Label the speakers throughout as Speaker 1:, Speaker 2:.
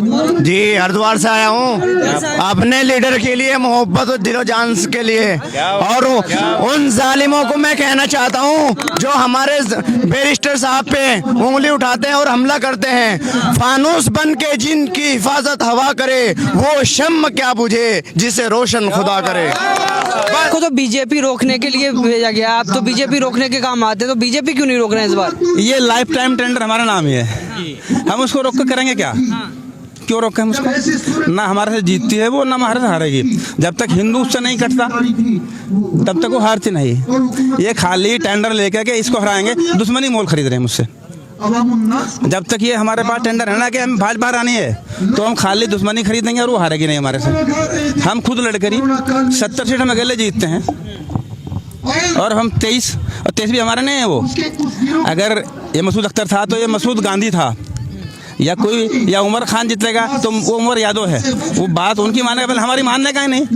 Speaker 1: जी हरिद्वार से आया हूँ अपने लीडर के लिए, मोहब्बत और दिलो जान के लिए। और उन जालिमों को मैं कहना चाहता हूँ जो हमारे बैरिस्टर साहब पे उंगली उठाते हैं और हमला करते हैं। फानूस बन के जिनकी हिफाजत हवा करे, वो शम्म क्या बुझे जिसे रोशन खुदा करे।
Speaker 2: को तो बीजेपी रोकने के लिए भेजा गया, आप तो बीजेपी रोकने के काम आते, तो बीजेपी क्यों नहीं रोक रहे हैं इस बार?
Speaker 3: ये लाइफ टाइम टेंडर हमारा नाम ही है, हम उसको रोक कर करेंगे क्या? क्यों रोके हम उसको? ना हमारे से जीतती है वो, ना हमारे से हारेगी। जब तक हिंदू उससे नहीं कटता तब तक वो हारती नहीं। ये खाली टेंडर लेकर के इसको हराएंगे, दुश्मनी मोल खरीद रहे हैं मुझसे। जब तक ये हमारे पास टेंडर है ना कि हम भाजपा आनी है, तो हम खाली दुश्मनी खरीदेंगे और वो हारेगी नहीं हमारे से। हम खुद लड़कर ही 70 सीट हम अकेले जीतते हैं, और हम 23 भी हमारे नहीं है। वो अगर ये मसूद अख्तर था तो ये मसूद गांधी था, या कोई या उमर खान जीतेगा तो वो उमर यादव है। वो बात उनकी मानेगा, पहले हमारी मानने का ही नहीं।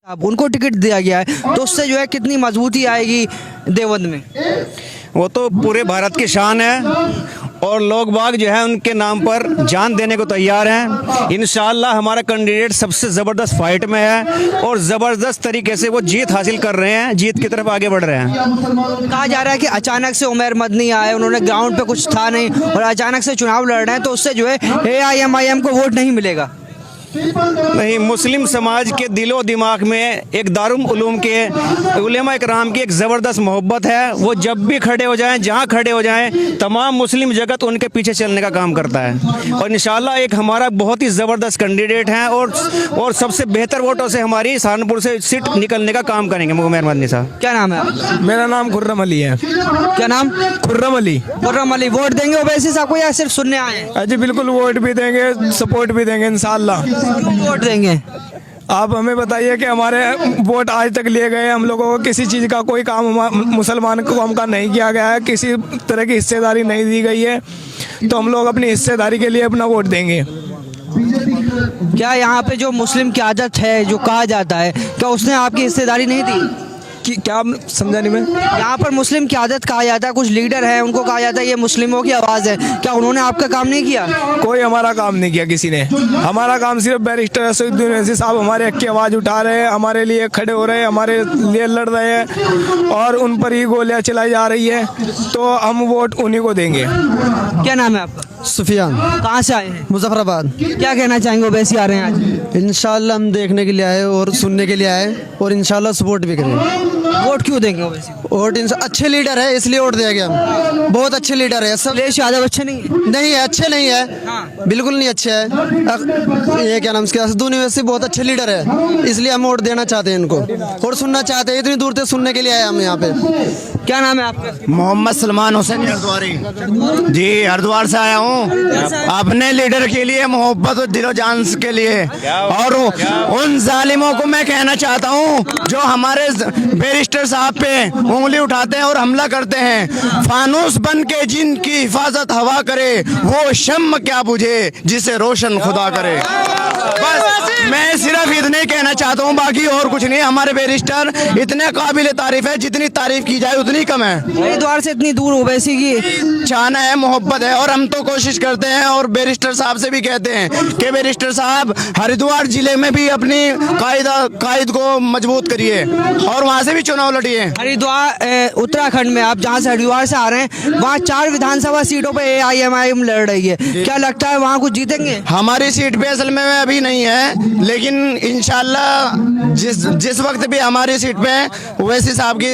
Speaker 2: अब उनको टिकट दिया गया है तो उससे जो है कितनी मजबूती आएगी देवबंद में?
Speaker 1: वो तो पूरे भारत की शान है और लोग बाग जो है उनके नाम पर जान देने को तैयार हैं। इंशाअल्लाह हमारा कैंडिडेट सबसे ज़बरदस्त फाइट में है और ज़बरदस्त तरीके से वो जीत हासिल कर रहे हैं, जीत की तरफ आगे बढ़ रहे हैं।
Speaker 2: कहा जा रहा है कि अचानक से उमर मदनी आए, उन्होंने ग्राउंड पे कुछ था नहीं और अचानक से चुनाव लड़ रहे हैं, तो उससे जो है AIM को वोट नहीं मिलेगा।
Speaker 1: नहीं, मुस्लिम समाज के दिलो दिमाग में एक दारुल उलूम के उलेमा इकराम की एक ज़बरदस्त मोहब्बत है। वो जब भी खड़े हो जाएं, जहां खड़े हो जाएं, तमाम मुस्लिम जगत उनके पीछे चलने का काम करता है। और इंशाल्लाह एक हमारा बहुत ही ज़बरदस्त कैंडिडेट हैं और सबसे बेहतर वोटों से हमारी सहारनपुर से सीट निकलने का काम करेंगे। उमर मदनी साहब।
Speaker 2: क्या नाम है आपका?
Speaker 4: मेरा नाम खुर्रम अली है।
Speaker 2: क्या नाम?
Speaker 4: खुर्रम अली।
Speaker 2: खुर्रम अली। वोट देंगे ओवैसी साहब को या सिर्फ सुनने आए हैं?
Speaker 4: अजी बिल्कुल वोट भी देंगे, सपोर्ट भी देंगे इंशाल्लाह।
Speaker 2: वोट देंगे।
Speaker 4: आप हमें बताइए कि हमारे वोट आज तक लिए गए, हम लोगों को किसी चीज़ का कोई काम मुसलमान कौम का नहीं किया गया है, किसी तरह की हिस्सेदारी नहीं दी गई है, तो हम लोग अपनी हिस्सेदारी के लिए अपना वोट देंगे।
Speaker 2: क्या यहाँ पे जो मुस्लिम की आदत है, जो कहा जाता है, क्या उसने आपकी हिस्सेदारी नहीं दी?
Speaker 4: कि क्या समझा नहीं मैं?
Speaker 2: यहाँ पर मुस्लिम की आदत कहा जाता है, कुछ लीडर हैं उनको कहा जाता है ये मुस्लिमों की आवाज़ है, क्या उन्होंने आपका काम नहीं किया?
Speaker 4: कोई हमारा काम नहीं किया किसी ने। हमारा काम सिर्फ बैरिस्टर असदुद्दीन ओवैसी साहब हमारे हक की आवाज़ उठा रहे हैं, हमारे लिए खड़े हो रहे हैं, हमारे लिए लड़ रहे हैं और उन पर ही गोलियां चलाई जा रही है, तो हम वोट उन्हीं को देंगे।
Speaker 2: क्या नाम है आपका?
Speaker 5: सुफियान।
Speaker 2: कहाँ से आए हैं?
Speaker 5: मुजफ्फराबाद।
Speaker 2: क्या कहना चाहेंगे ओवैसी आ रहे हैं आज?
Speaker 5: इंशाल्लाह हम देखने के लिए आए और सुनने के लिए आए और इंशाल्लाह सपोर्ट भी करेंगे।
Speaker 2: वोट क्यों देंगे ओवैसी?
Speaker 5: वोट अच्छे लीडर है इसलिए वोट दिया गया। बहुत अच्छे लीडर है सब।
Speaker 2: अखिलेश यादव अच्छे नहीं है?
Speaker 5: नहीं है, अच्छे नहीं है।
Speaker 2: हाँ।
Speaker 5: बिल्कुल नहीं अच्छे है। ये क्या नाम इसके, असदुद्दीन ओवैसी बहुत अच्छे लीडर है, इसलिए हम वोट देना चाहते हैं इनको और सुनना चाहते हैं। इतनी दूर से सुनने के लिए आए हम यहाँ पे।
Speaker 2: क्या नाम है आपका?
Speaker 1: मोहम्मद सलमान हुसैन हरिद्वारी। जी हरिद्वार से आया हूँ अपने लीडर के लिए, मोहब्बत और दिलो जान के लिए। और उन जालिमों को मैं कहना चाहता हूँ जो हमारे बैरिस्टर साहब पे उंगली उठाते हैं और हमला करते हैं। फानूस बन के जिनकी हिफाजत हवा करे, वो शम्म क्या बुझे जिसे रोशन खुदा करे। बस मैं सिर्फ इतने ही कहना चाहता हूँ, बाकी और कुछ नहीं। हमारे बैरिस्टर इतने काबिल तारीफ है, जितनी तारीफ की जाए उतनी कम है।
Speaker 2: हरिद्वार से इतनी दूर ओवैसी की
Speaker 1: चाहना है, मोहब्बत है, और हम तो कोशिश करते हैं और बैरिस्टर साहब से भी कहते हैं कि बैरिस्टर साहब हरिद्वार जिले में भी अपनी कायद को मजबूत करिए और वहाँ से भी चुनाव लड़िए।
Speaker 2: हरिद्वार उत्तराखंड में, आप जहाँ से हरिद्वार से आ रहे हैं, वहाँ 4 विधानसभा सीटों पे AIM लड़ रही है, क्या लगता है वहाँ कुछ जीतेंगे?
Speaker 1: हमारी सीट पे असल में अभी नहीं है, लेकिन इंशाल्लाह जिस वक्त भी हमारी सीट पे ओवैसी साहब की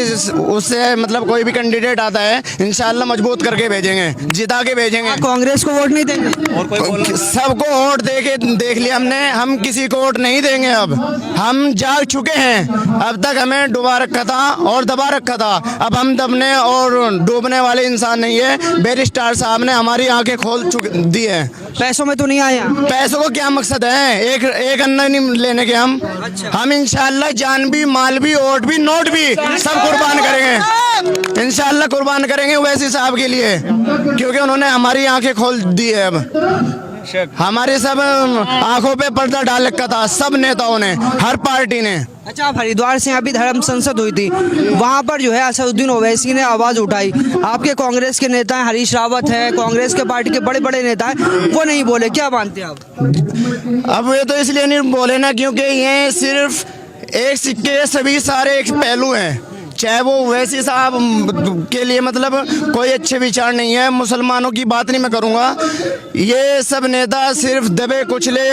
Speaker 1: उससे मतलब कोई भी कैंडिडेट आता है, इंशाल्लाह मजबूत करके भेजेंगे, जिता के भेजेंगे।
Speaker 2: कांग्रेस को वोट नहीं देंगे?
Speaker 1: सबको वोट देख लिया हमने, हम किसी को वोट नहीं देंगे। अब हम जाग चुके हैं, अब तक हमें डुबा रखा था और दबा रखा था, अब हम दबने और डूबने वाले इंसान नहीं है। बैरिस्टर साहब ने हमारी आंखें खोल दी है।
Speaker 2: पैसों में तो नहीं आया?
Speaker 1: पैसों को क्या मकसद है, एक अन्ना नहीं लेने के हम इंशाल्लाह जान भी, माल भी, वोट भी, नोट भी सब कुर्बान करेंगे, इंशाल्लाह कुर्बान करेंगे ओवैसी साहब के लिए, क्योंकि उन्होंने हमारी आंखें खोल दी है। अब हमारे सब आंखों पे पर्दा डाल रखा था, सब नेताओं ने, हर पार्टी ने।
Speaker 2: अच्छा, आप हरिद्वार से अभी धर्म संसद हुई थी, वहाँ पर जो है असदुद्दीन ओवैसी ने आवाज़ उठाई। आपके कांग्रेस के नेता हैं, हरीश रावत है, कांग्रेस के पार्टी के बड़े बड़े नेता हैं, वो नहीं बोले, क्या मानते हैं आप?
Speaker 1: अब ये तो इसलिए नहीं बोले ना क्योंकि ये सिर्फ एक सिक्के के सभी सारे एक पहलू हैं। चाहे वो ओवैसी साहब के लिए मतलब कोई अच्छे विचार नहीं है, मुसलमानों की बात नहीं मैं करूँगा। ये सब नेता सिर्फ दबे कुचले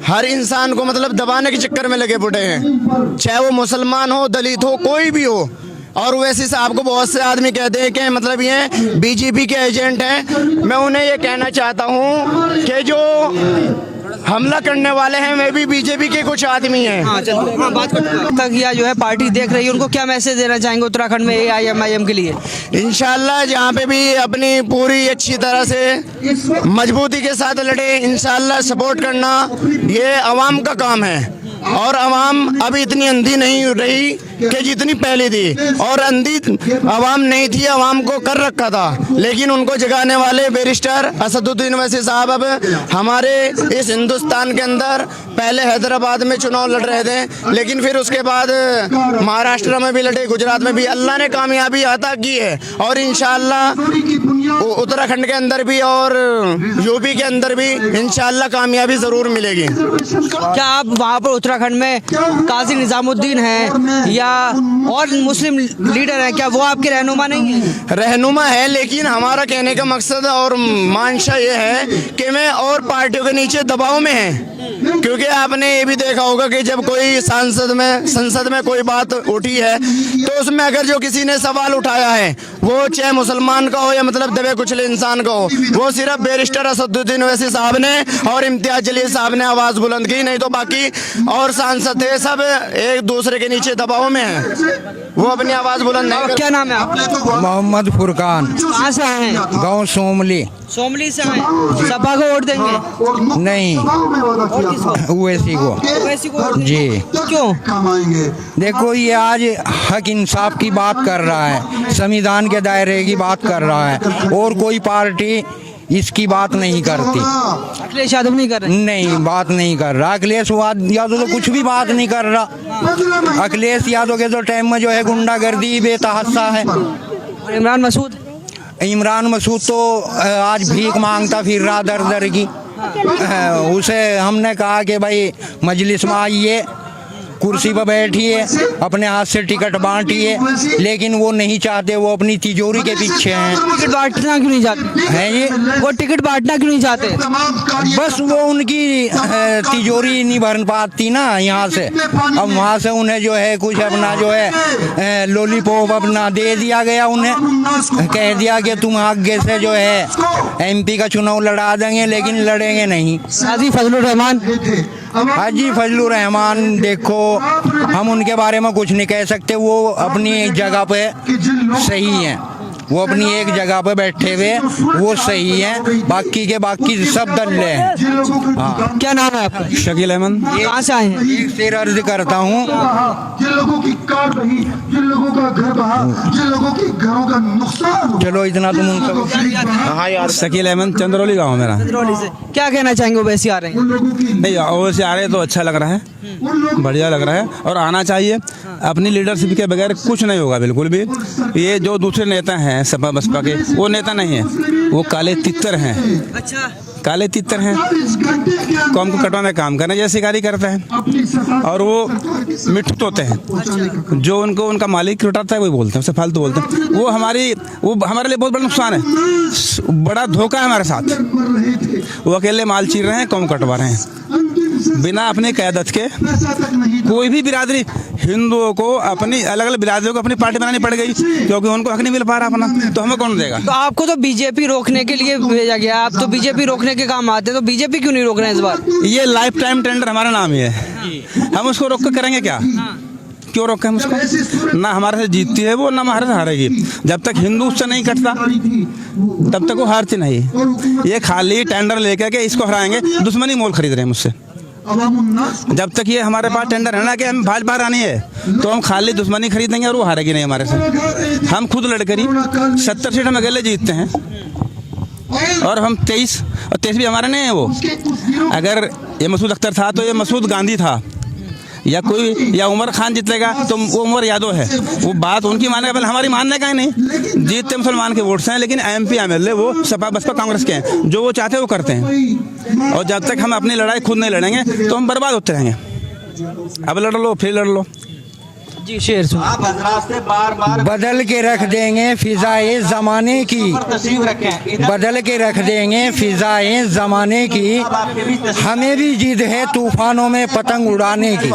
Speaker 1: हर इंसान को मतलब दबाने के चक्कर में लगे पड़े हैं, चाहे वो मुसलमान हो, दलित हो, कोई भी हो। और वैसे साहब को बहुत से आदमी कहते हैं कि मतलब ये बीजेपी के एजेंट हैं। मैं उन्हें ये कहना चाहता हूँ कि जो हमला करने वाले हैं वे भी बीजेपी के कुछ आदमी हैं।
Speaker 2: बात तक या जो है पार्टी देख रही है, उनको क्या मैसेज देना चाहेंगे उत्तराखंड में AIMIM के लिए?
Speaker 1: इंशाल्लाह जहाँ पे भी अपनी पूरी अच्छी तरह से मजबूती के साथ लड़े, इंशाल्लाह सपोर्ट करना ये अवाम का काम है। और अवाम अभी इतनी अंधी नहीं रही कि जितनी पहले थी, और अंधी अवाम नहीं थी, अवाम को कर रखा था। लेकिन उनको जगाने वाले बैरिस्टर असदुद्दीन ओवैसी साहब अब हमारे इस हिंदुस्तान के अंदर पहले हैदराबाद में चुनाव लड़ रहे थे, लेकिन फिर उसके बाद महाराष्ट्र में भी लड़े, गुजरात में भी। अल्लाह ने कामयाबी अता की है और इंशाल्लाह उत्तराखंड के अंदर भी और यूपी के अंदर भी इंशाल्लाह कामयाबी जरूर मिलेगी।
Speaker 2: क्या आप वहाँ पर उत्तराखंड में काजी निजामुद्दीन हैं या और मुस्लिम लीडर हैं, क्या वो आपके रहनुमा नहीं है?
Speaker 1: रहनुमा है, लेकिन हमारा कहने का मकसद और मानशा ये है कि मैं और पार्टियों के नीचे दबाव में है। क्योंकि आपने ये भी देखा होगा कि जब कोई संसद में कोई बात उठी है तो उसमें अगर जो किसी ने सवाल उठाया है, वो चाहे मुसलमान का हो या मतलब दबे कुचले इंसान का हो, वो सिर्फ बैरिस्टर असदुद्दीन ओवैसी साहब ने और इम्तियाज जलील साहब ने आवाज बुलंद की, नहीं तो बाकी और सांसद थे सब एक दूसरे के नीचे दबाव में है, वो अपनी आवाज बुलंद नहीं कर।
Speaker 2: क्या नाम है आपका?
Speaker 6: मोहम्मद फुरकान,
Speaker 2: कहाँ से आए हैं?
Speaker 6: गांव सोमली।
Speaker 2: सोमली से आए, सपा को वोट देंगे?
Speaker 6: नहीं, ओवैसी को।
Speaker 2: ओवैसी को वोट
Speaker 6: जी।
Speaker 2: क्यों?
Speaker 6: देखो ये आज हक इंसाफ की बात कर रहा है, संविधान के दायरे की बात कर रहा है, और कोई पार्टी इसकी बात नहीं करती।
Speaker 2: अखिलेश यादव नहीं कर रहे?
Speaker 6: नहीं, बात नहीं कर रहा। अखिलेश यादव तो कुछ भी बात नहीं कर रहा। अखिलेश यादव के तो टाइम में जो है गुंडागर्दी बेतहाशा है।
Speaker 2: और इमरान मसूद?
Speaker 6: इमरान मसूद तो आज भीख मांगता फिर रहा दर दर की। उसे हमने कहा कि भाई मजलिस में आइए, कुर्सी पर बैठिए, अपने हाथ से टिकट बांटिए, लेकिन वो नहीं चाहते, वो अपनी तिजोरी के पीछे हैं।
Speaker 2: टिकट बांटना क्यों नहीं चाहते
Speaker 6: हैं ये?
Speaker 2: वो टिकट बांटना क्यों नहीं चाहते?
Speaker 6: बस वो उनकी तिजोरी नहीं भर पाती ना यहाँ से। अब वहाँ से उन्हें जो है कुछ अपना जो है लॉलीपॉप अपना दे दिया गया, उन्हें कह दिया कि तुम आगे से जो है MP का चुनाव लड़ा देंगे, लेकिन लड़ेंगे नहीं।
Speaker 2: हाजी फजलुर रहमान?
Speaker 6: हाजी फजलुर रहमान देखो, हम उनके बारे में कुछ नहीं कह सकते। वो अपनी जगह पे सही हैं, वो अपनी एक जगह पे बैठे हुए वो सही हैं, बाकी के बाकी सब दल्ले हैं। हाँ।
Speaker 2: क्या नाम है आपका?
Speaker 3: शकील अहमद।
Speaker 2: कहाँ से आए हैं?
Speaker 6: एक सिर अर्ज करता हूँ,
Speaker 7: जिन लोगों की कार रही, जिन लोगों का घर बहा, जिन लोगों के घरों का नुकसान,
Speaker 6: चलो इतना तुम उनसे।
Speaker 3: हाँ यार, शकील अहमद, चंद्रौली गाँव मेरा।
Speaker 2: चंद्रौली से। क्या कहना चाहेंगे ओवैसी आ रहे हैं?
Speaker 3: नहीं, ओवैसी आ रहे तो अच्छा लग रहा है, बढ़िया लग रहा है और आना चाहिए। अपनी लीडरशिप के बगैर कुछ नहीं होगा बिल्कुल भी। ये जो दूसरे नेता हैं सपा बसपा के, वो नेता नहीं है, वो काले तितर हैं।
Speaker 2: अच्छा,
Speaker 3: काले तितर हैं, कौम को कटवाने का काम करने जैसे शिकारी करते हैं, और वो मिट्टू तोते हैं। जो उनको उनका मालिक लुटाता है वही बोलते हैं, उससे फालतू बोलते हैं। वो हमारे लिए बहुत बड़ा नुकसान है, बड़ा धोखा है हमारे साथ। वो अकेले माल चीर रहे हैं, कौम कटवा रहे हैं बिना अपनी क़यादत के। कोई भी बिरादरी, हिंदुओं को अपनी अलग अलग बिरादरियों को अपनी पार्टी बनानी पड़ गई, क्योंकि उनको हक नहीं मिल पा रहा अपना, तो हमें कौन देगा?
Speaker 2: तो आपको तो बीजेपी रोकने के लिए भेजा गया, आप तो बीजेपी रोकने के काम आते, तो बीजेपी क्यों नहीं रोक रहे हैं इस बार?
Speaker 3: ये लाइफ टाइम टेंडर हमारा नाम ही है, हम उसको रोक कर करेंगे क्या? क्यों रोकें हम उसको? ना हमारे से जीतती है वो, ना हमारे से हारेगी। जब तक हिंदू उससे नहीं कटता तब तक वो हारती नहीं। ये खाली टेंडर लेकर के इसको हराएंगे, दुश्मनी मोल खरीद रहे हैं मुझसे। जब तक ये हमारे पास टेंडर है ना कि हम भाजपा रानी है, तो हम खाली दुश्मनी खरीदेंगे और वो हारेगी नहीं हमारे से। हम खुद लड़कर ही 70 सीट हम अकेले जीतते हैं, और हम 23 और 23 भी हमारे नहीं है वो। अगर ये मसूद अख्तर था तो ये मसूद गांधी था, या कोई या उमर खान जीतेगा तो वो उमर यादव है। वो बात उनकी मानेगा, पहले हमारी मानने का ही नहीं। जीतते मुसलमान के वोट से हैं, लेकिन MP MLA वो सपा बसपा कांग्रेस के हैं, जो वो चाहते हैं वो करते हैं। और जब तक हम अपनी लड़ाई खुद नहीं लड़ेंगे तो हम बर्बाद होते रहेंगे। अब लड़ लो फिर लड़ लो।
Speaker 2: जी शेर सुन।
Speaker 6: बदल के रख देंगे फिजाए ज़माने की, बदल के रख देंगे फिजाए ज़माने की, हमें भी जिद है तूफानों में पतंग उड़ाने की।